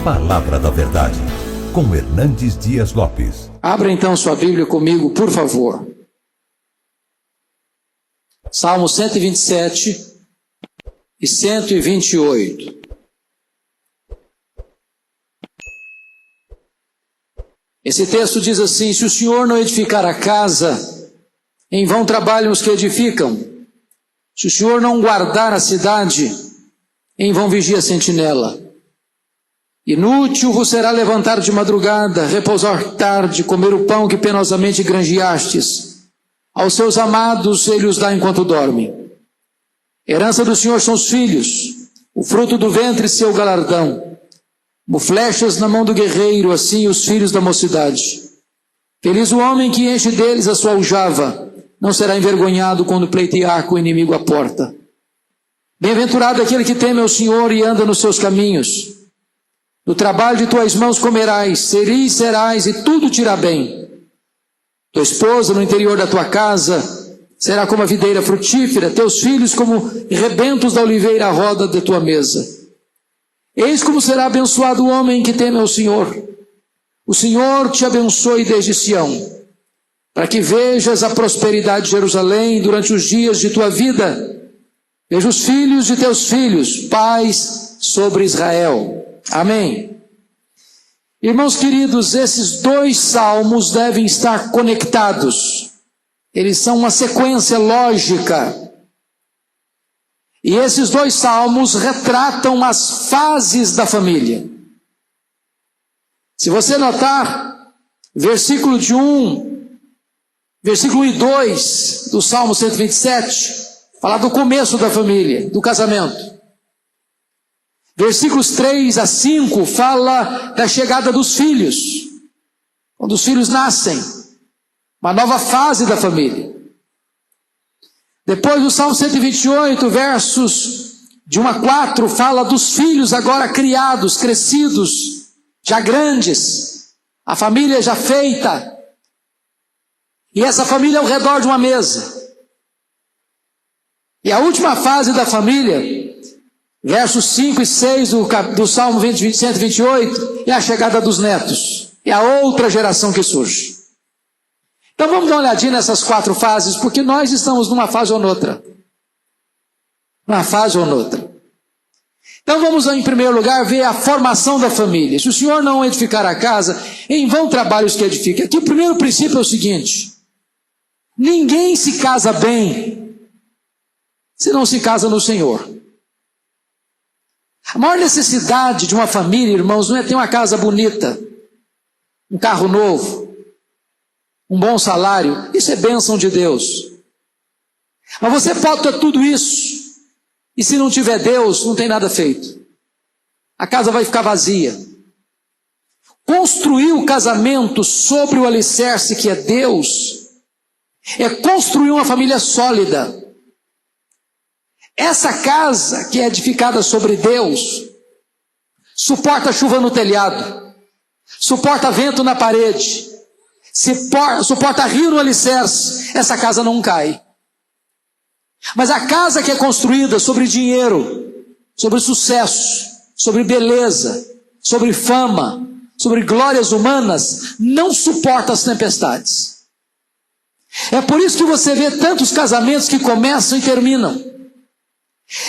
Palavra da Verdade, com Hernandes Dias Lopes. Abra então sua Bíblia comigo, por favor. Salmo 127 e 128. Esse texto diz assim: se o Senhor não edificar a casa, em vão trabalham os que edificam. Se o Senhor não guardar a cidade, em vão vigia a sentinela. Inútil vos será levantar de madrugada, repousar tarde, comer o pão que penosamente granjeastes. Aos seus amados ele os dá enquanto dormem. Herança do Senhor são os filhos, o fruto do ventre seu galardão. Como flechas na mão do guerreiro, assim os filhos da mocidade. Feliz o homem que enche deles a sua aljava, não será envergonhado quando pleitear com o inimigo à porta. Bem-aventurado aquele que teme ao Senhor e anda nos seus caminhos. Do trabalho de tuas mãos comerás, feliz serás e tudo te irá bem. Tua esposa no interior da tua casa será como a videira frutífera, teus filhos como rebentos da oliveira à roda de tua mesa. Eis como será abençoado o homem que teme ao Senhor. O Senhor te abençoe desde Sião, para que vejas a prosperidade de Jerusalém durante os dias de tua vida. Veja os filhos de teus filhos, paz sobre Israel. Amém. Irmãos queridos, esses dois salmos devem estar conectados. Eles são uma sequência lógica. E esses dois salmos retratam as fases da família. Se você notar, versículo 1 e 2 do Salmo 127, fala do começo da família, do casamento. Versículos 3 a 5 fala da chegada dos filhos, quando os filhos nascem, uma nova fase da família. Depois do Salmo 128, versos de 1 a 4, fala dos filhos agora criados, crescidos, já grandes, a família já feita, e essa família ao redor de uma mesa. E a última fase da família, versos 5 e 6 do Salmo 128, é a chegada dos netos. É a outra geração que surge. Então vamos dar uma olhadinha nessas quatro fases, porque nós estamos numa fase ou noutra. Numa fase ou noutra. Então vamos, em primeiro lugar, ver a formação da família. Se o Senhor não edificar a casa, em vão trabalham os que edificam. Aqui o primeiro princípio é o seguinte: ninguém se casa bem se não se casa no Senhor. A maior necessidade de uma família, irmãos, não é ter uma casa bonita, um carro novo, um bom salário. Isso é bênção de Deus. Mas você pode ter tudo isso, e se não tiver Deus, não tem nada feito. A casa vai ficar vazia. Construir o casamento sobre o alicerce que é Deus, é construir uma família sólida. Essa casa que é edificada sobre Deus, suporta chuva no telhado, suporta vento na parede, suporta rio no alicerce. Essa casa não cai. Mas a casa que é construída sobre dinheiro, sobre sucesso, sobre beleza, sobre fama, sobre glórias humanas, não suporta as tempestades. É por isso que você vê tantos casamentos que começam e terminam.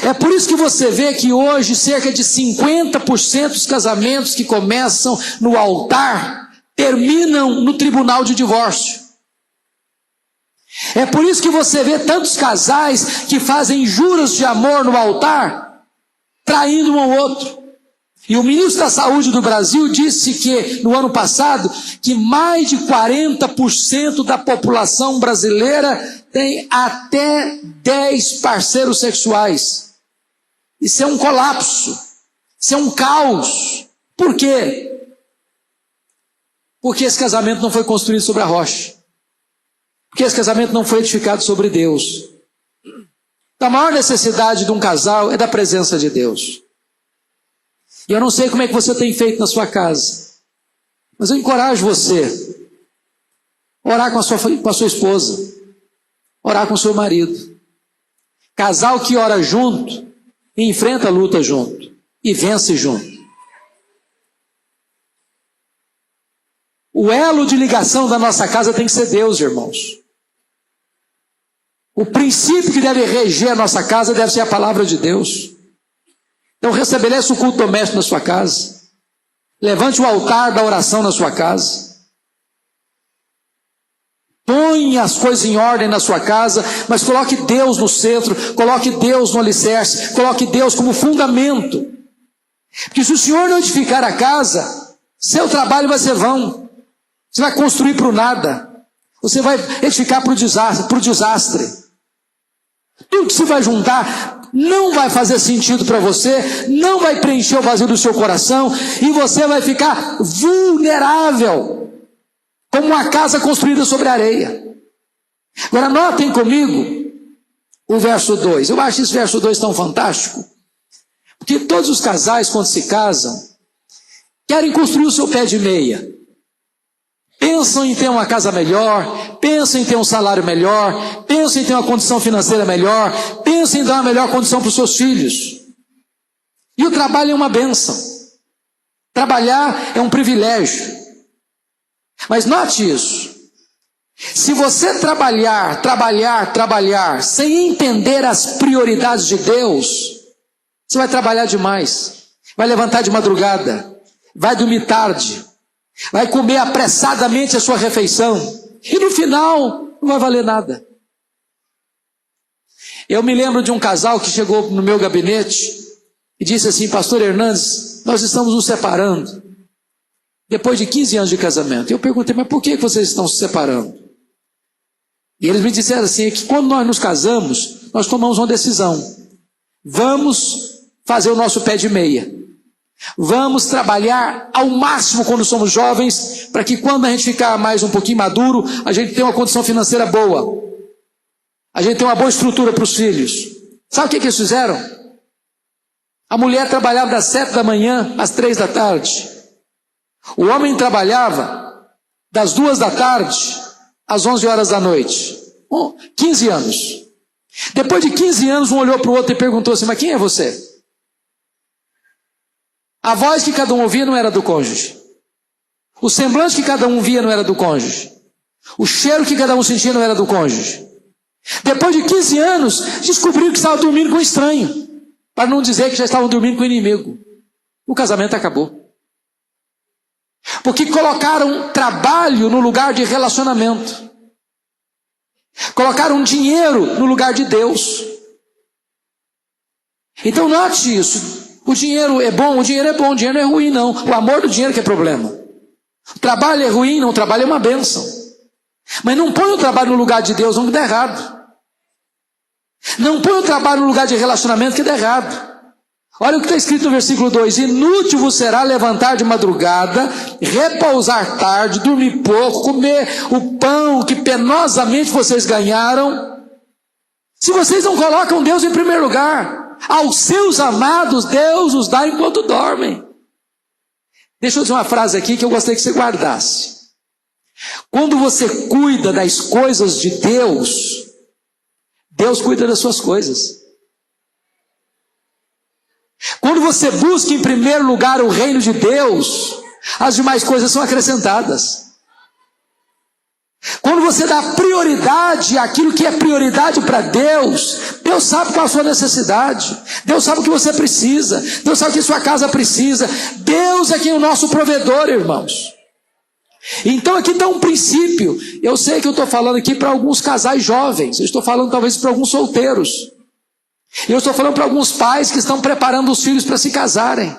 É por isso que você vê que hoje cerca de 50% dos casamentos que começam no altar terminam no tribunal de divórcio. É por isso que você vê tantos casais que fazem juros de amor no altar, traindo um ao outro. E o ministro da Saúde do Brasil disse que, no ano passado, que mais de 40% da população brasileira tem até 10 parceiros sexuais. Isso é um colapso. Isso é um caos. Por quê? Porque esse casamento não foi construído sobre a rocha. Porque esse casamento não foi edificado sobre Deus. A maior necessidade de um casal é da presença de Deus. E eu não sei como é que você tem feito na sua casa, mas eu encorajo você a orar com a sua esposa, orar com o seu marido. Casal que ora junto, enfrenta a luta junto e vence junto. O elo de ligação da nossa casa tem que ser Deus, irmãos. O princípio que deve reger a nossa casa deve ser a palavra de Deus. Então restabeleça o culto doméstico na sua casa. Levante o altar da oração na sua casa. Põe as coisas em ordem na sua casa, mas coloque Deus no centro, coloque Deus no alicerce, coloque Deus como fundamento. Porque se o Senhor não edificar a casa, seu trabalho vai ser vão. Você vai construir para o nada. Você vai edificar para o desastre. Tudo que você vai juntar não vai fazer sentido para você, não vai preencher o vazio do seu coração, e você vai ficar vulnerável, como uma casa construída sobre areia. Agora notem comigo o verso 2. Eu acho esse verso 2 tão fantástico, porque todos os casais, quando se casam, querem construir o seu pé de meia. Pensam em ter uma casa melhor, pensam em ter um salário melhor, pensam em ter uma condição financeira melhor, pensam em dar uma melhor condição para os seus filhos. E o trabalho é uma bênção. Trabalhar é um privilégio. Mas note isso. Se você trabalhar, sem entender as prioridades de Deus, você vai trabalhar demais, vai levantar de madrugada, vai dormir tarde, vai comer apressadamente a sua refeição, e no final não vai valer nada. Eu me lembro de um casal que chegou no meu gabinete e disse assim: Pastor Hernandes, nós estamos nos separando depois de 15 anos de casamento. Eu perguntei: mas por que vocês estão se separando? E eles me disseram assim: é que quando nós nos casamos, nós tomamos uma decisão. Vamos fazer o nosso pé de meia. Vamos trabalhar ao máximo quando somos jovens, para que quando a gente ficar mais um pouquinho maduro, a gente tenha uma condição financeira boa. A gente tenha uma boa estrutura para os filhos. Sabe o que eles fizeram? A mulher trabalhava das 7 da manhã às 3 da tarde. O homem trabalhava das 2 da tarde às 11 horas da noite. 15 anos. Depois de 15 anos, um olhou para o outro e perguntou assim: mas quem é você? A voz que cada um ouvia não era do cônjuge. O semblante que cada um via não era do cônjuge. O cheiro que cada um sentia não era do cônjuge. Depois de 15 anos, descobriram que estavam dormindo com um estranho, para não dizer que já estavam dormindo com o inimigo. O casamento acabou. Porque colocaram trabalho no lugar de relacionamento. Colocaram dinheiro no lugar de Deus. Então note isso. O dinheiro é bom, o dinheiro é bom, o dinheiro não é ruim não. O amor do dinheiro que é problema. O trabalho é ruim, não, o trabalho é uma bênção. Mas não põe o trabalho no lugar de Deus, não, que dá errado. Não põe o trabalho no lugar de relacionamento, que dá errado. Olha o que está escrito no versículo 2: inútil vos será levantar de madrugada, repousar tarde, dormir pouco, comer o pão que penosamente vocês ganharam, se vocês não colocam Deus em primeiro lugar. Aos seus amados Deus os dá enquanto dormem. Deixa eu dizer uma frase aqui que eu gostaria que você guardasse. Quando você cuida das coisas de Deus, Deus cuida das suas coisas. Quando você busca em primeiro lugar o reino de Deus, as demais coisas são acrescentadas. Quando você dá prioridade àquilo que é prioridade para Deus, Deus sabe qual a sua necessidade, Deus sabe o que você precisa, Deus sabe o que sua casa precisa. Deus é quem é o nosso provedor, irmãos. Então aqui está um princípio. Eu sei que eu estou falando aqui para alguns casais jovens, eu estou falando talvez para alguns solteiros, eu estou falando para alguns pais que estão preparando os filhos para se casarem.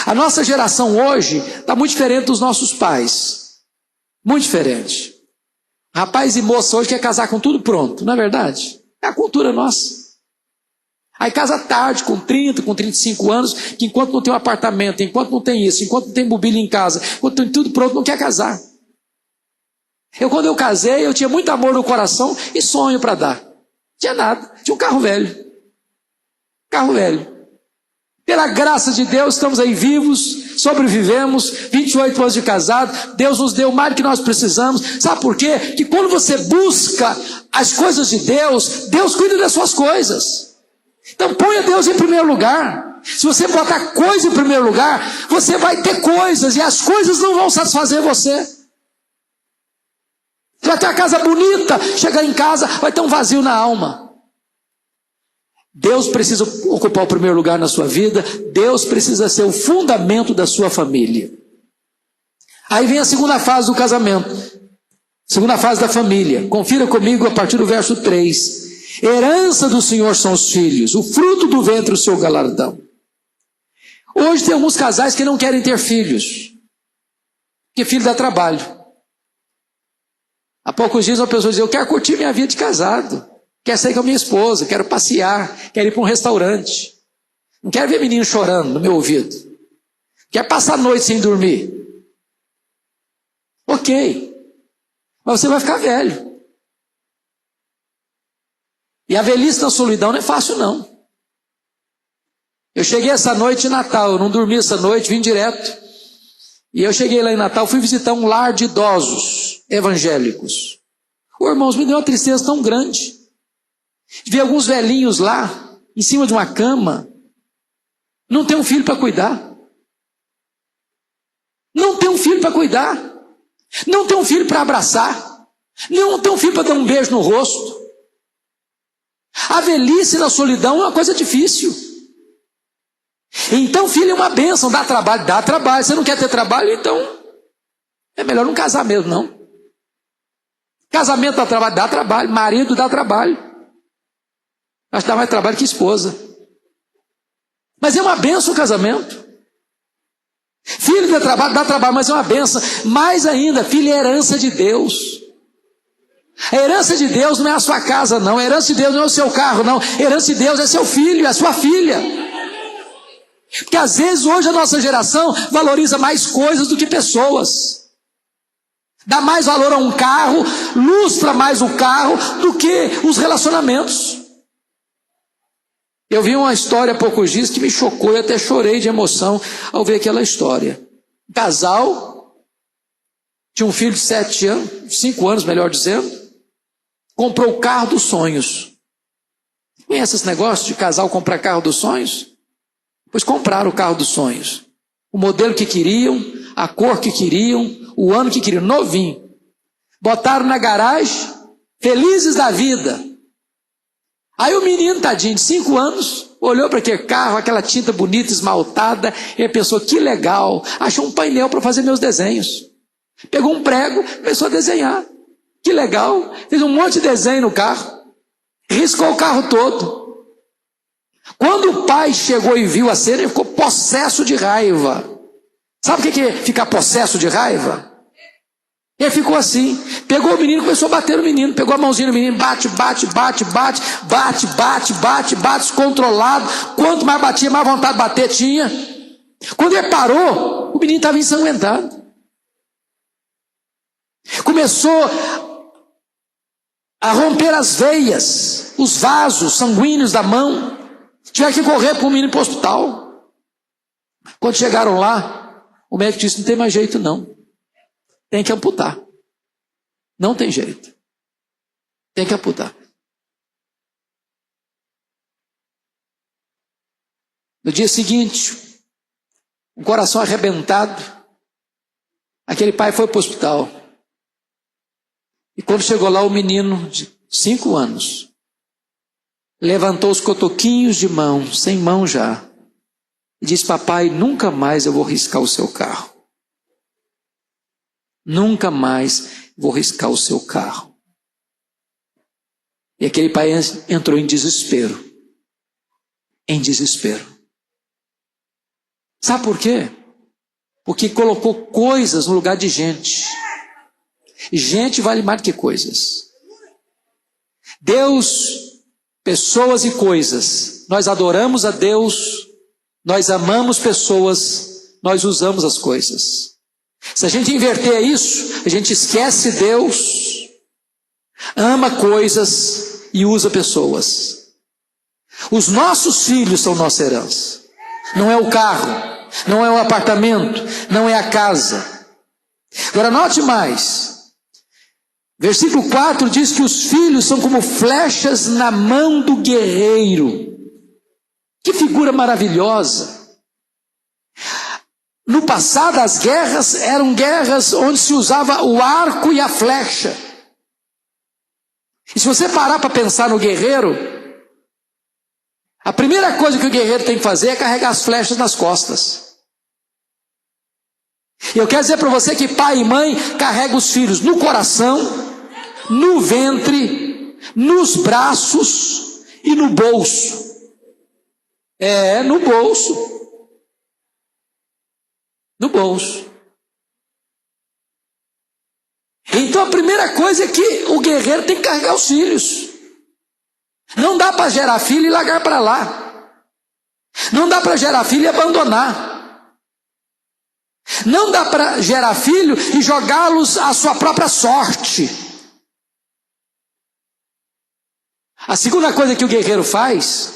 A nossa geração hoje está muito diferente dos nossos pais. Muito diferente. Rapaz e moça hoje quer casar com tudo pronto, não é verdade? É a cultura nossa. Aí casa tarde, com 30, com 35 anos, que enquanto não tem um apartamento, enquanto não tem isso, enquanto não tem mobília em casa, enquanto tem tudo pronto, não quer casar. Quando eu casei, eu tinha muito amor no coração e sonho para dar. Não tinha nada, tinha um carro velho. Carro velho. Pela graça de Deus, estamos aí vivos, sobrevivemos, 28 anos de casado, Deus nos deu mais do que nós precisamos. Sabe por quê? Que quando você busca as coisas de Deus, Deus cuida das suas coisas. Então ponha Deus em primeiro lugar. Se você botar coisa em primeiro lugar, você vai ter coisas, e as coisas não vão satisfazer você. Você vai ter uma casa bonita, chegar em casa, vai ter um vazio na alma. Deus precisa ocupar o primeiro lugar na sua vida, Deus precisa ser o fundamento da sua família. Aí vem a segunda fase do casamento, segunda fase da família. Confira comigo a partir do verso 3. Herança do Senhor são os filhos, o fruto do ventre o seu galardão. Hoje tem alguns casais que não querem ter filhos, porque filho dá trabalho. Há poucos dias uma pessoa dizia: eu quero curtir minha vida de casado, quero sair com a minha esposa, quero passear, quero ir para um restaurante. Não quero ver menino chorando no meu ouvido. Quero passar a noite sem dormir. Ok, mas você vai ficar velho. E a velhice na solidão não é fácil, não. Eu cheguei essa noite de Natal, eu não dormi essa noite, vim direto. E eu cheguei lá em Natal, fui visitar um lar de idosos evangélicos. Ô, irmãos, me deu uma tristeza tão grande. Vi alguns velhinhos lá, em cima de uma cama, não tem um filho para cuidar. Não tem um filho para cuidar. Não tem um filho para abraçar. Não tem um filho para dar um beijo no rosto. A velhice na solidão é uma coisa difícil. Então, filho, é uma bênção, dá trabalho, dá trabalho. Você não quer ter trabalho, então é melhor não casar mesmo, não. Casamento dá trabalho, marido dá trabalho. Acho que dá mais trabalho que esposa. Mas é uma bênção o casamento. Filho dá trabalho, mas é uma bênção. Mais ainda, filho é herança de Deus. A herança de Deus não é a sua casa, não. A herança de Deus não é o seu carro, não. A herança de Deus é seu filho, é a sua filha. Porque às vezes hoje a nossa geração valoriza mais coisas do que pessoas. Dá mais valor a um carro, lustra mais o carro do que os relacionamentos. Eu vi uma história há poucos dias que me chocou e até chorei de emoção ao ver aquela história. Um casal tinha um filho de 7 anos, 5 anos melhor dizendo, comprou o carro dos sonhos. Conhece esse negócio de casal comprar carro dos sonhos? Pois compraram o carro dos sonhos. O modelo que queriam, a cor que queriam, o ano que queriam, novinho. Botaram na garagem, felizes da vida. Aí o menino, tadinho, de 5 anos, olhou para aquele carro, aquela tinta bonita, esmaltada, e pensou: que legal, achou um painel para fazer meus desenhos. Pegou um prego, começou a desenhar. Que legal, fez um monte de desenho no carro, riscou o carro todo. Quando o pai chegou e viu a cena, ele ficou possesso de raiva. Sabe o que é ficar possesso de raiva? Ele ficou assim, pegou o menino, começou a bater no menino, pegou a mãozinha do menino, bate, descontrolado. Quanto mais batia, mais vontade de bater tinha. Quando ele parou, o menino estava ensanguentado. Começou a romper as veias, os vasos sanguíneos da mão. Tiveram que correr para o menino para o hospital. Quando chegaram lá, o médico disse: não tem mais jeito não. Tem que amputar. Não tem jeito. Tem que amputar. No dia seguinte, um coração arrebentado, aquele pai foi para o hospital. E quando chegou lá, o menino de 5 anos levantou os cotoquinhos de mão, sem mão já, e disse: papai, nunca mais eu vou riscar o seu carro. Nunca mais vou riscar o seu carro. E aquele pai entrou em desespero. Em desespero. Sabe por quê? Porque colocou coisas no lugar de gente. Gente vale mais do que coisas. Deus, pessoas e coisas. Nós adoramos a Deus, nós amamos pessoas, nós usamos as coisas. Se a gente inverter isso, a gente esquece Deus, ama coisas e usa pessoas. Os nossos filhos são nossa herança. Não é o carro, não é o apartamento, não é a casa. Agora note mais. Versículo 4 diz que os filhos são como flechas na mão do guerreiro. Que figura maravilhosa. No passado, as guerras eram guerras onde se usava o arco e a flecha. E se você parar para pensar no guerreiro, a primeira coisa que o guerreiro tem que fazer é carregar as flechas nas costas. E eu quero dizer para você que pai e mãe carregam os filhos no coração, no ventre, nos braços e no bolso. No bolso. No bolso. Então a primeira coisa é que o guerreiro tem que carregar os filhos. Não dá para gerar filho e largar para lá. Não dá para gerar filho e abandonar. Não dá para gerar filho e jogá-los à sua própria sorte. A segunda coisa que o guerreiro faz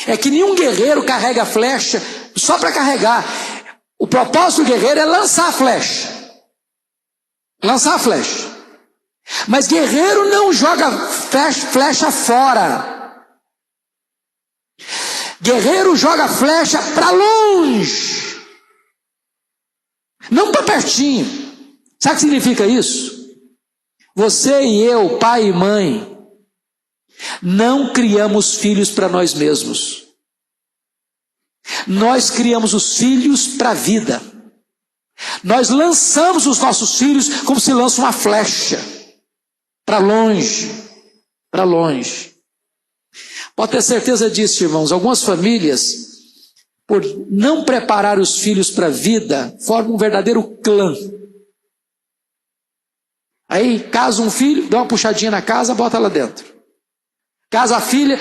é que nenhum guerreiro carrega a flecha só para carregar. O propósito do guerreiro é lançar a flecha. Lançar a flecha. Mas guerreiro não joga flecha fora. Guerreiro joga flecha para longe. Não para pertinho. Sabe o que significa isso? Você e eu, pai e mãe, não criamos filhos para nós mesmos. Nós criamos os filhos para a vida. Nós lançamos os nossos filhos como se lança uma flecha. Para longe. Para longe. Pode ter certeza disso, irmãos. Algumas famílias, por não preparar os filhos para a vida, formam um verdadeiro clã. Aí casa um filho, dá uma puxadinha na casa, bota lá dentro. Casa a filha,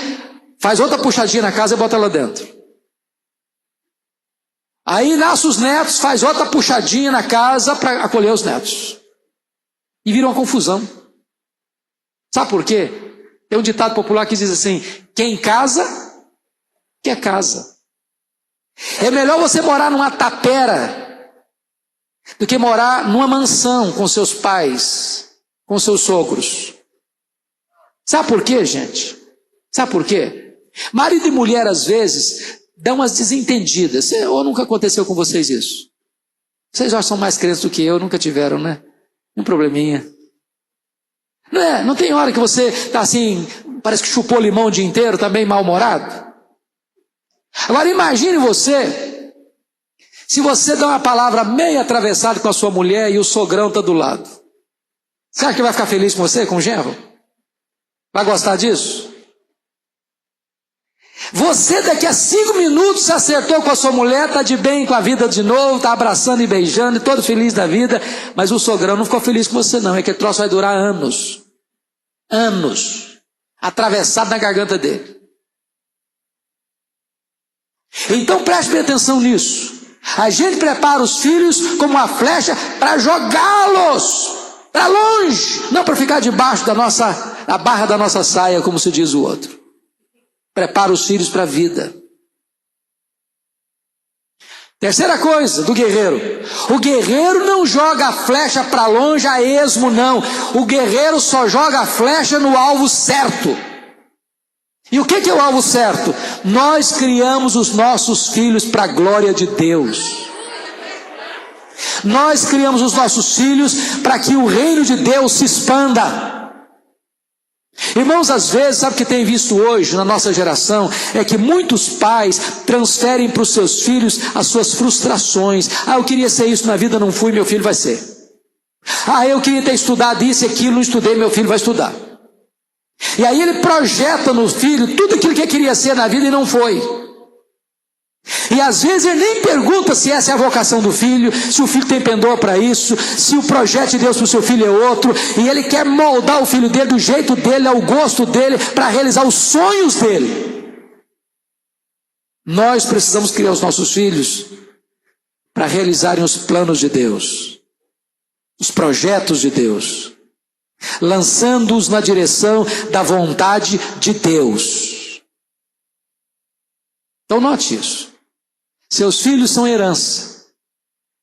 faz outra puxadinha na casa e bota lá dentro. Aí nasce os netos, faz outra puxadinha na casa para acolher os netos. E vira uma confusão. Sabe por quê? Tem um ditado popular que diz assim: quem casa, quer casa. É melhor você morar numa tapera do que morar numa mansão com seus pais, com seus sogros. Sabe por quê, gente? Sabe por quê? Marido e mulher, às vezes, dão umas desentendidas. Ou nunca aconteceu com vocês isso? Vocês já são mais crentes do que eu, nunca tiveram, né? Um probleminha. Não tem hora que você está assim, parece que chupou limão o dia inteiro, está bem mal-humorado? Agora imagine você, se você dá uma palavra meio atravessada com a sua mulher e o sogrão está do lado. Você acha que vai ficar feliz com você, com o genro? Vai gostar disso? Você daqui a 5 minutos se acertou com a sua mulher, está de bem com a vida de novo, está abraçando e beijando, todo feliz da vida, mas o sogrão não ficou feliz com você não, é que o troço vai durar anos. Anos. Atravessado na garganta dele. Então preste bem atenção nisso. A gente prepara os filhos como uma flecha para jogá-los para longe, não para ficar debaixo da barra da nossa saia, como se diz o outro. Prepara os filhos para a vida. Terceira coisa do guerreiro: o guerreiro não joga a flecha para longe a esmo, não. O guerreiro só joga a flecha no alvo certo. E o que é o alvo certo? Nós criamos os nossos filhos para a glória de Deus. Nós criamos os nossos filhos para que o reino de Deus se expanda. Irmãos, às vezes, sabe o que tem visto hoje na nossa geração? É que muitos pais transferem para os seus filhos as suas frustrações. Eu queria ser isso na vida, não fui, meu filho vai ser. Eu queria ter estudado isso e aquilo, não estudei, meu filho vai estudar. E aí ele projeta no filho tudo aquilo que ele queria ser na vida e não foi. E às vezes ele nem pergunta se essa é a vocação do filho, se o filho tem pendor para isso, se o projeto de Deus para o seu filho é outro, e ele quer moldar o filho dele do jeito dele, ao gosto dele, para realizar os sonhos dele. Nós precisamos criar os nossos filhos para realizarem os planos de Deus, os projetos de Deus, lançando-os na direção da vontade de Deus. Então note isso. Seus filhos são herança.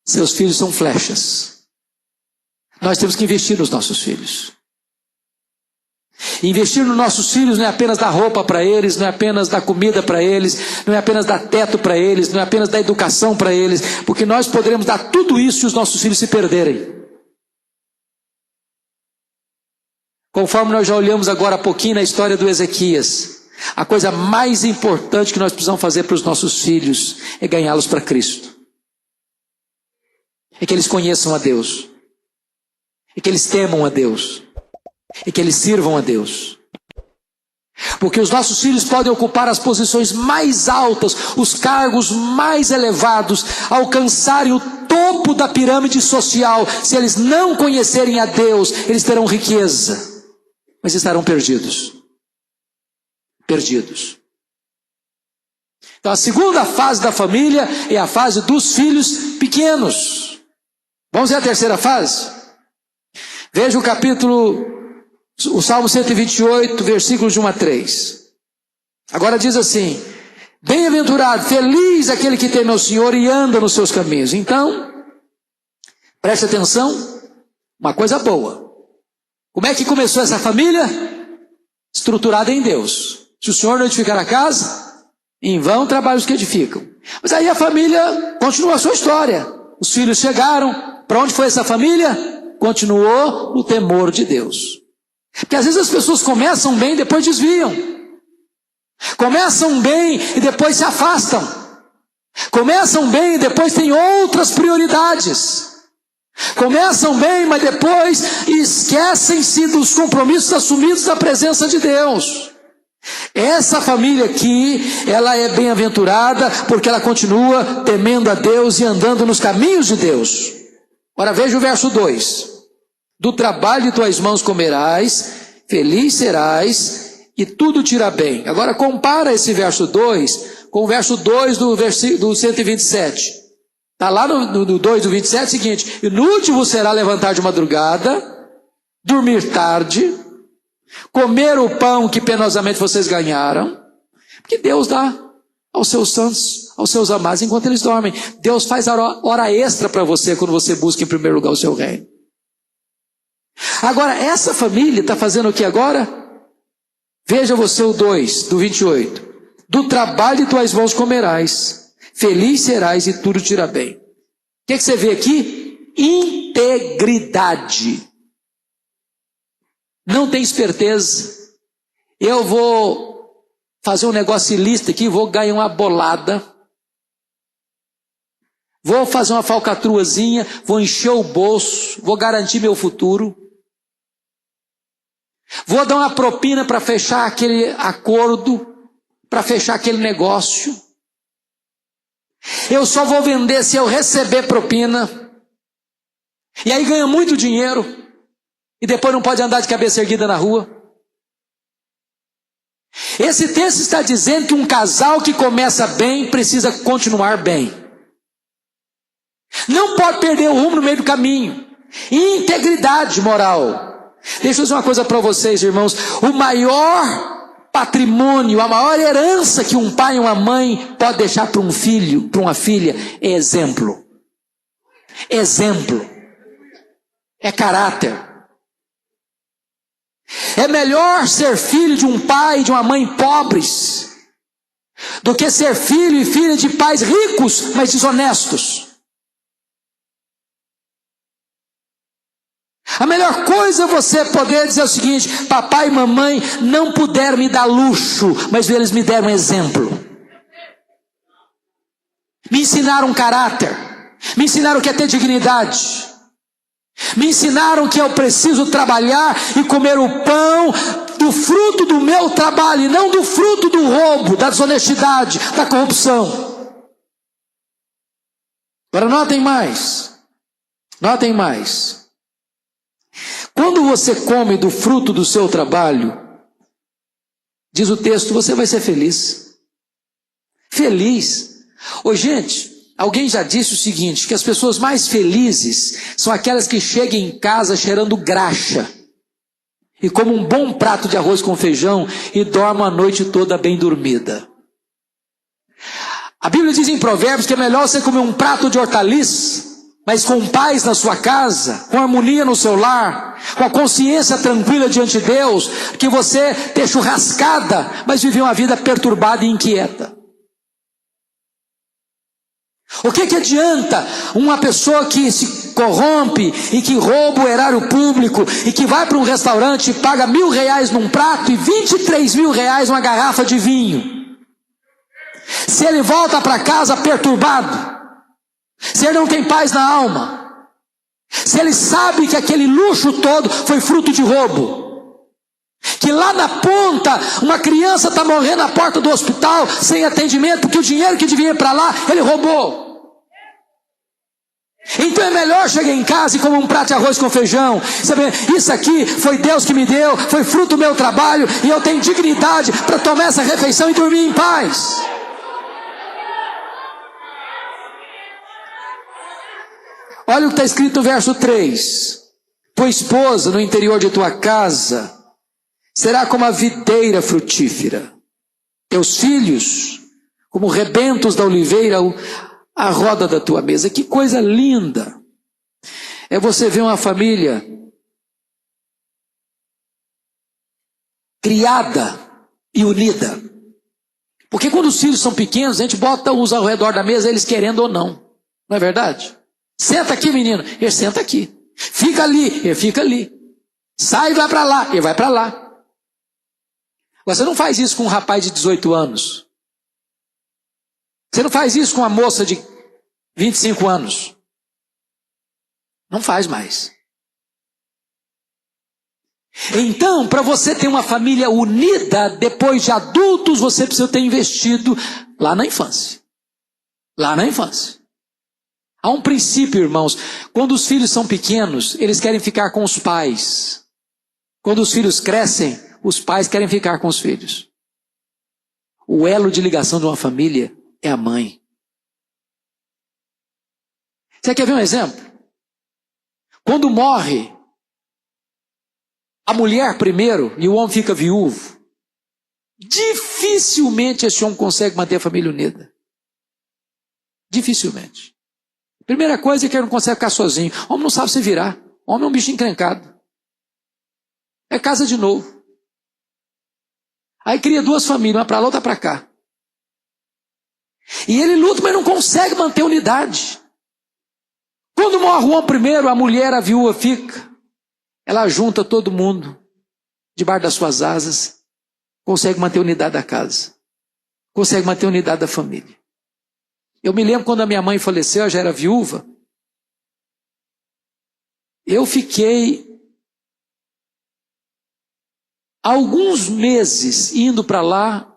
Seus filhos são flechas. Nós temos que investir nos nossos filhos. Investir nos nossos filhos não é apenas dar roupa para eles, não é apenas dar comida para eles, não é apenas dar teto para eles, não é apenas dar educação para eles, porque nós poderemos dar tudo isso se os nossos filhos se perderem. Conforme nós já olhamos agora há pouquinho na história do Ezequias, a coisa mais importante que nós precisamos fazer para os nossos filhos é ganhá-los para Cristo. É que eles conheçam a Deus, é que eles temam a Deus, e que eles sirvam a Deus. Porque os nossos filhos podem ocupar as posições mais altas, os cargos mais elevados, alcançarem o topo da pirâmide social. Se eles não conhecerem a Deus, eles terão riqueza, mas estarão perdidos. Perdidos. Então a segunda fase da família é a fase dos filhos pequenos. Vamos ver a terceira fase? Veja o Salmo 128, versículos de 1 a 3. Agora diz assim: bem-aventurado, feliz aquele que teme ao Senhor e anda nos seus caminhos. Então, preste atenção, uma coisa boa. Como é que começou essa família? Estruturada em Deus. Se o Senhor não edificar a casa, em vão trabalham os que edificam. Mas aí a família continuou a sua história. Os filhos chegaram. Para onde foi essa família? Continuou no temor de Deus. Porque às vezes as pessoas começam bem e depois desviam. Começam bem e depois se afastam. Começam bem e depois têm outras prioridades. Começam bem, mas depois esquecem-se dos compromissos assumidos na presença de Deus. Essa família aqui, ela é bem-aventurada porque ela continua temendo a Deus e andando nos caminhos de Deus. Ora, veja o verso 2. Do trabalho de tuas mãos comerás, feliz serás, e tudo te irá bem. Agora compara esse verso 2 com o verso 2 do 127. Está lá no 2 do 27, é o seguinte: inútil vos será levantar de madrugada, dormir tarde, comer o pão que penosamente vocês ganharam, porque Deus dá aos seus santos, aos seus amados, enquanto eles dormem. Deus faz hora extra para você quando você busca em primeiro lugar o seu reino. Agora, essa família está fazendo o que agora? Veja você o 2, do 28. Do trabalho de tuas mãos comerás, feliz serás e tudo te irá bem. O que você vê aqui? Integridade. Não tem esperteza. Eu vou fazer um negócio ilícito aqui, vou ganhar uma bolada. Vou fazer uma falcatruazinha, vou encher o bolso, vou garantir meu futuro. Vou dar uma propina para fechar aquele acordo, para fechar aquele negócio. Eu só vou vender se eu receber propina. E aí ganha muito dinheiro. E depois não pode andar de cabeça erguida na rua. Esse texto está dizendo que um casal que começa bem precisa continuar bem. Não pode perder o rumo no meio do caminho. Integridade moral. Deixa eu dizer uma coisa para vocês, irmãos. O maior patrimônio, a maior herança que um pai e uma mãe pode deixar para um filho, para uma filha, é exemplo. Exemplo. É caráter. É melhor ser filho de um pai e de uma mãe pobres do que ser filho e filha de pais ricos, mas desonestos. A melhor coisa é você poder dizer o seguinte: papai e mamãe não puderam me dar luxo, mas eles me deram exemplo. Me ensinaram caráter, me ensinaram o que é ter dignidade, me ensinaram que eu preciso trabalhar e comer o pão do fruto do meu trabalho, e não do fruto do roubo, da desonestidade, da corrupção. Agora notem mais, notem mais. Quando você come do fruto do seu trabalho, diz o texto, você vai ser feliz. Feliz. Ô gente, alguém já disse o seguinte, que as pessoas mais felizes são aquelas que chegam em casa cheirando graxa e comem um bom prato de arroz com feijão e dormem a noite toda bem dormida. A Bíblia diz em Provérbios que é melhor você comer um prato de hortaliças mas com paz na sua casa, com harmonia no seu lar, com a consciência tranquila diante de Deus, que você ter churrascada, mas viver uma vida perturbada e inquieta. O que adianta uma pessoa que se corrompe e que rouba o erário público e que vai para um restaurante e paga R$1.000 num prato e R$23.000 uma garrafa de vinho? Se ele volta para casa perturbado, se ele não tem paz na alma, se ele sabe que aquele luxo todo foi fruto de roubo, que lá na ponta uma criança está morrendo na porta do hospital sem atendimento porque o dinheiro que devia ir para lá ele roubou. Então é melhor chegar em casa e comer um prato de arroz com feijão, saber, isso aqui foi Deus que me deu, foi fruto do meu trabalho e eu tenho dignidade para tomar essa refeição e dormir em paz. Olha o que está escrito no verso 3. Tua esposa no interior de tua casa será como a videira frutífera, teus filhos como rebentos da oliveira à roda da tua mesa. Que coisa linda é você ver uma família criada e unida. Porque quando os filhos são pequenos, a gente bota uns ao redor da mesa, eles querendo ou não. Não é verdade? Senta aqui, menino. Ele senta aqui. Fica ali. Ele fica ali. Sai e vai para lá. Ele vai para lá. Agora, você não faz isso com um rapaz de 18 anos. Você não faz isso com uma moça de 25 anos. Não faz mais. Então, para você ter uma família unida, depois de adultos, você precisa ter investido lá na infância. Lá na infância. Há um princípio, irmãos. Quando os filhos são pequenos, eles querem ficar com os pais. Quando os filhos crescem, os pais querem ficar com os filhos. O elo de ligação de uma família é a mãe. Você quer ver um exemplo? Quando morre a mulher primeiro e o homem fica viúvo, dificilmente esse homem consegue manter a família unida. Dificilmente. Primeira coisa é que ele não consegue ficar sozinho. O homem não sabe se virar. O homem é um bicho encrencado. É casa de novo. Aí cria duas famílias, uma para lá, outra para cá. E ele luta, mas não consegue manter unidade. Quando morre o homem primeiro, a mulher, a viúva fica. Ela junta todo mundo debaixo das suas asas. Consegue manter a unidade da casa. Consegue manter a unidade da família. Eu me lembro quando a minha mãe faleceu, eu já era viúva. Eu fiquei alguns meses indo para lá,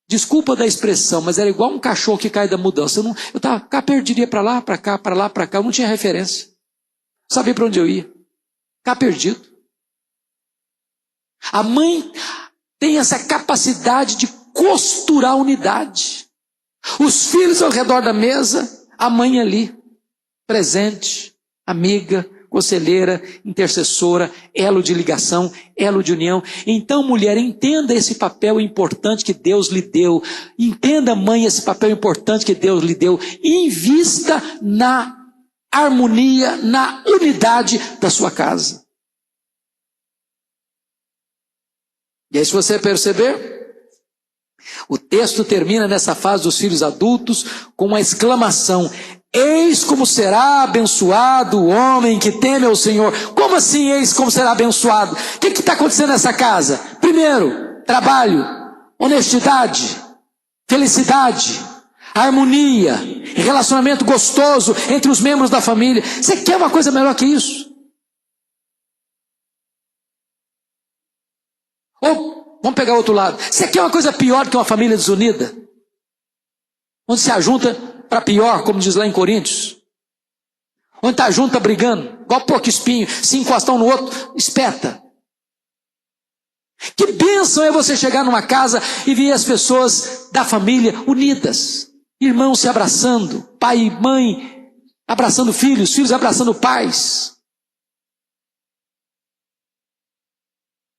desculpa da expressão, mas era igual um cachorro que cai da mudança. Eu estava cá perdido, ia para lá, para cá, para lá, para cá, eu não tinha referência. Não sabia para onde eu ia. Cá perdido. A mãe tem essa capacidade de costurar a unidade. Os filhos ao redor da mesa, a mãe ali, presente, amiga, conselheira, intercessora, elo de ligação, elo de união. Então, mulher, entenda esse papel importante que Deus lhe deu. Entenda, mãe, esse papel importante que Deus lhe deu. Invista na harmonia, na unidade da sua casa. E aí, se você perceber, o texto termina nessa fase dos filhos adultos com uma exclamação: eis como será abençoado o homem que teme ao Senhor. Como assim, eis como será abençoado? O que está acontecendo nessa casa? Primeiro, trabalho, honestidade, felicidade, harmonia, relacionamento gostoso entre os membros da família. Você quer uma coisa melhor que isso? Ou, vamos pegar outro lado. Você quer uma coisa pior do que uma família desunida? Onde se ajunta para pior, como diz lá em Coríntios. Onde está junto, está brigando. Igual porco espinho, se encostar um no outro, espeta. Que bênção é você chegar numa casa e ver as pessoas da família unidas. Irmãos se abraçando, pai e mãe abraçando filhos, filhos abraçando pais.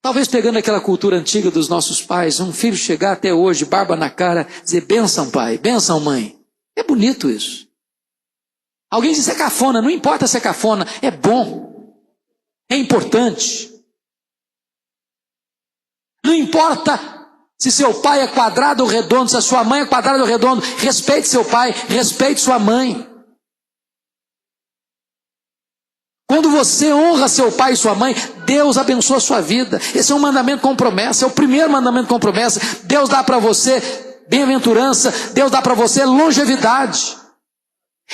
Talvez pegando aquela cultura antiga dos nossos pais, um filho chegar até hoje, barba na cara, dizer: bênção pai, bênção mãe. É bonito isso. Alguém diz que é cafona, não importa se é cafona, é bom, é importante. Não importa se seu pai é quadrado ou redondo, se a sua mãe é quadrada ou redondo, respeite seu pai, respeite sua mãe. Quando você honra seu pai e sua mãe, Deus abençoa a sua vida. Esse é um mandamento com promessa, é o primeiro mandamento com promessa. Deus dá para você bem-aventurança, Deus dá para você longevidade.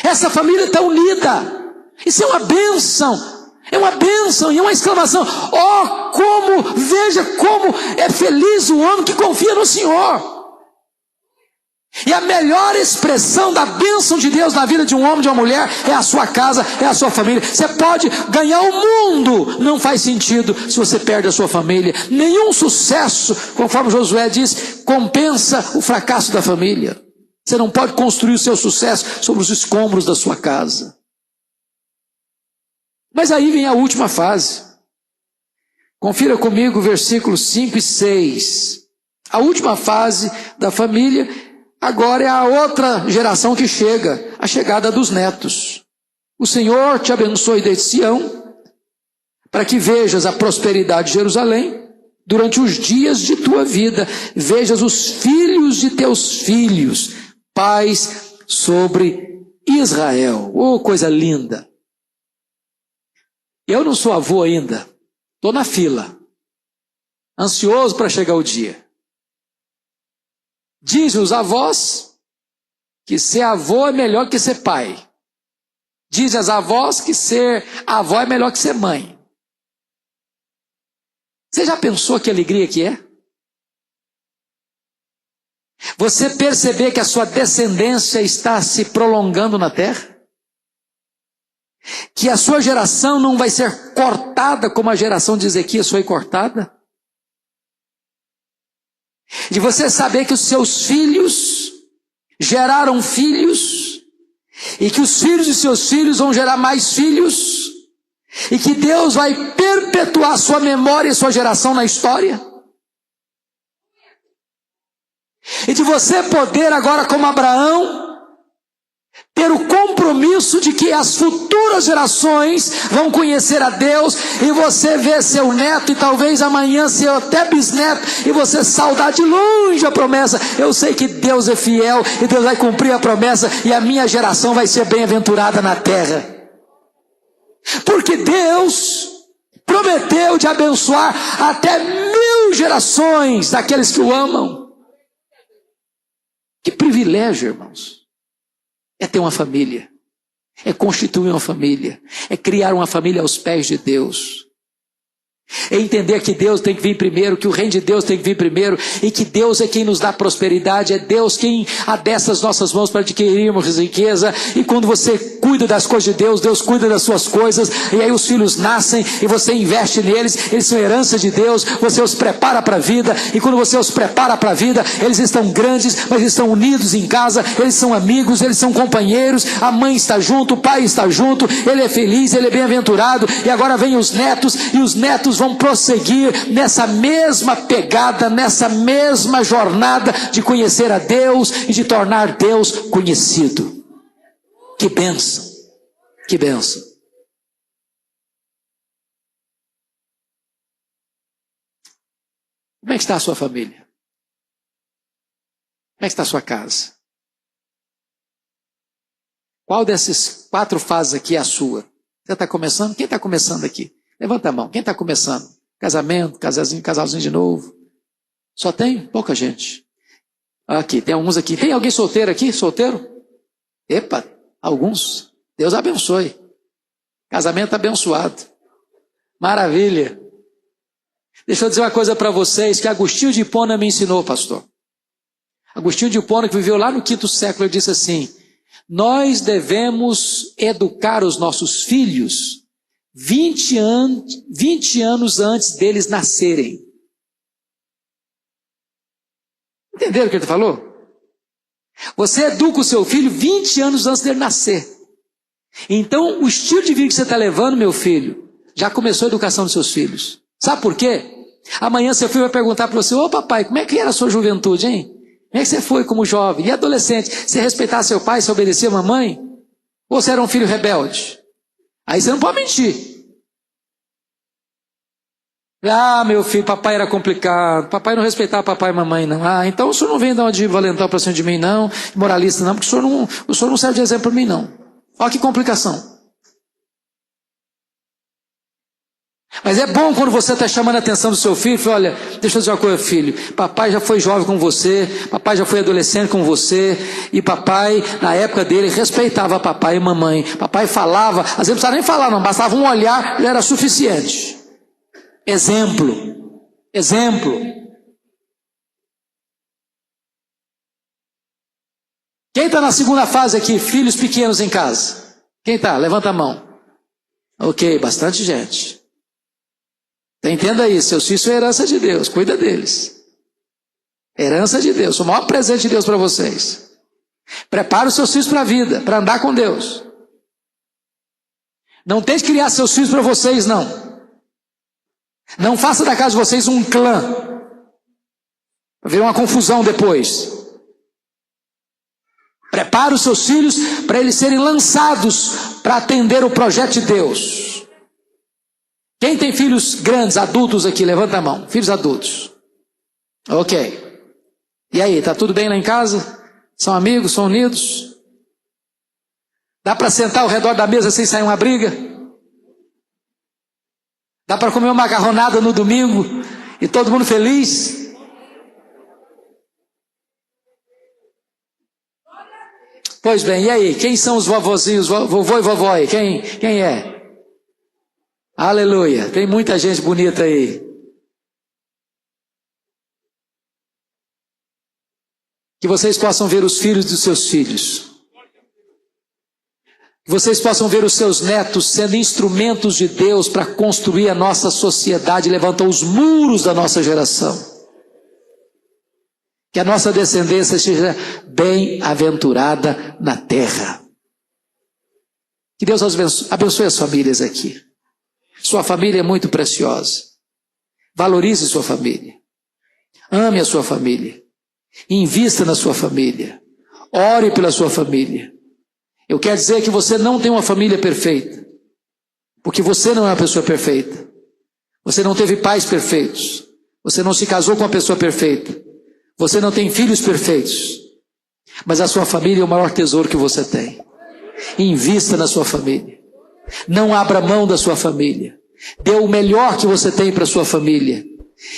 Essa família está unida. Isso é uma bênção. É uma bênção e é uma exclamação. Oh, veja como é feliz o homem que confia no Senhor. E a melhor expressão da bênção de Deus na vida de um homem e de uma mulher é a sua casa, é a sua família. Você pode ganhar o mundo, não faz sentido se você perde a sua família. Nenhum sucesso, conforme Josué diz, compensa o fracasso da família. Você não pode construir o seu sucesso sobre os escombros da sua casa. Mas aí vem a última fase. Confira comigo versículos 5 e 6. A última fase da família, agora é a outra geração que chega, a chegada dos netos. O Senhor te abençoe desde Sião, para que vejas a prosperidade de Jerusalém durante os dias de tua vida. Vejas os filhos de teus filhos, paz sobre Israel. Oh, coisa linda! Eu não sou avô ainda, estou na fila, ansioso para chegar o dia. Dizem os avós que ser avô é melhor que ser pai. Dizem as avós que ser avó é melhor que ser mãe. Você já pensou que alegria que é? Você perceber que a sua descendência está se prolongando na terra? Que a sua geração não vai ser cortada como a geração de Ezequias foi cortada? De você saber que os seus filhos geraram filhos, e que os filhos de seus filhos vão gerar mais filhos, e que Deus vai perpetuar sua memória e sua geração na história? E de você poder agora, como Abraão, ter o compromisso de que as futuras gerações vão conhecer a Deus, e você ver seu neto, e talvez amanhã seu até bisneto, e você saudar de longe a promessa. Eu sei que Deus é fiel, e Deus vai cumprir a promessa, e a minha geração vai ser bem-aventurada na terra. Porque Deus prometeu de abençoar até 1000 gerações daqueles que o amam. Que privilégio, irmãos. É ter uma família, é constituir uma família, é criar uma família aos pés de Deus. É entender que Deus tem que vir primeiro, que o reino de Deus tem que vir primeiro, e que Deus é quem nos dá prosperidade, é Deus quem adestra as nossas mãos para adquirirmos riqueza. E quando você cuida das coisas de Deus, Deus cuida das suas coisas, e aí os filhos nascem, e você investe neles, eles são herança de Deus, você os prepara para a vida, e quando você os prepara para a vida, eles estão grandes, mas estão unidos em casa, eles são amigos, eles são companheiros, a mãe está junto, o pai está junto, ele é feliz, ele é bem-aventurado, e agora vem os netos, e os netos vão prosseguir nessa mesma pegada, nessa mesma jornada de conhecer a Deus e de tornar Deus conhecido. Que bênção, que bênção. Como é que está a sua família? Como é que está a sua casa? Qual dessas 4 fases aqui é a sua? Você está começando? Quem está começando aqui? Levanta a mão. Quem está começando? Casamento, casalzinho de novo. Só tem pouca gente. Aqui, tem alguns aqui. Tem alguém solteiro aqui? Solteiro? Epa, alguns. Deus abençoe. Casamento abençoado. Maravilha. Deixa eu dizer uma coisa para vocês que Agostinho de Hipona me ensinou, pastor. Agostinho de Hipona, que viveu lá no 5º século, ele disse assim: nós devemos educar os nossos filhos 20 anos antes deles nascerem. Entenderam o que ele falou? Você educa o seu filho 20 anos antes dele nascer. Então, o estilo de vida que você está levando, meu filho, já começou a educação dos seus filhos. Sabe por quê? Amanhã seu filho vai perguntar para você: ô papai, como é que era a sua juventude, hein? Como é que você foi como jovem? E adolescente? Você respeitar seu pai, se obedecer a mamãe? Ou você era um filho rebelde? Aí você não pode mentir. Ah, meu filho, papai era complicado. Papai não respeitava papai e mamãe, não. Ah, então o senhor não vem dar uma de valentão para cima de mim, não. Moralista, não, porque o senhor não serve de exemplo para mim, não. Olha que complicação. Mas é bom quando você está chamando a atenção do seu filho. Olha, deixa eu dizer uma coisa, filho. Papai já foi jovem com você. Papai já foi adolescente com você. E papai, na época dele, respeitava papai e mamãe. Papai falava, às vezes não precisava nem falar, não. Bastava um olhar, já era suficiente. Exemplo. Exemplo. Quem está na segunda fase aqui? Filhos pequenos em casa. Quem está? Levanta a mão. Ok, bastante gente. Entenda isso, seus filhos são herança de Deus, cuida deles. Herança de Deus, o maior presente de Deus para vocês. Prepare os seus filhos para a vida, para andar com Deus. Não tente criar seus filhos para vocês, não. Não faça da casa de vocês um clã. Vai virar uma confusão depois. Prepare os seus filhos para eles serem lançados para atender o projeto de Deus. Quem tem filhos grandes, adultos aqui? Levanta a mão. Filhos adultos. Ok. E aí, tá tudo bem lá em casa? São amigos? São unidos? Dá para sentar ao redor da mesa sem sair uma briga? Dá para comer uma macarronada no domingo e todo mundo feliz? Pois bem, e aí? Quem são os vovozinhos, vovô e vovó aí? Quem é? Aleluia, tem muita gente bonita aí. Que vocês possam ver os filhos dos seus filhos. Que vocês possam ver os seus netos sendo instrumentos de Deus para construir a nossa sociedade, levantar os muros da nossa geração. Que a nossa descendência seja bem-aventurada na terra. Que Deus abençoe as famílias aqui. Sua família é muito preciosa. Valorize sua família. Ame a sua família. Invista na sua família. Ore pela sua família. Eu quero dizer que você não tem uma família perfeita. Porque você não é uma pessoa perfeita. Você não teve pais perfeitos. Você não se casou com uma pessoa perfeita. Você não tem filhos perfeitos. Mas a sua família é o maior tesouro que você tem. Invista na sua família. Não abra mão da sua família. Dê o melhor que você tem para a sua família.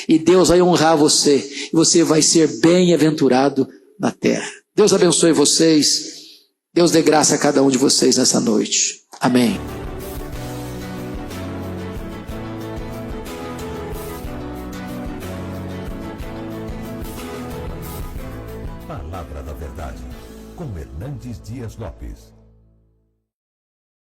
E Deus vai honrar você. E você vai ser bem-aventurado na terra. Deus abençoe vocês. Deus dê graça a cada um de vocês nessa noite. Amém. Palavra da Verdade, com Hernandes Dias Lopes.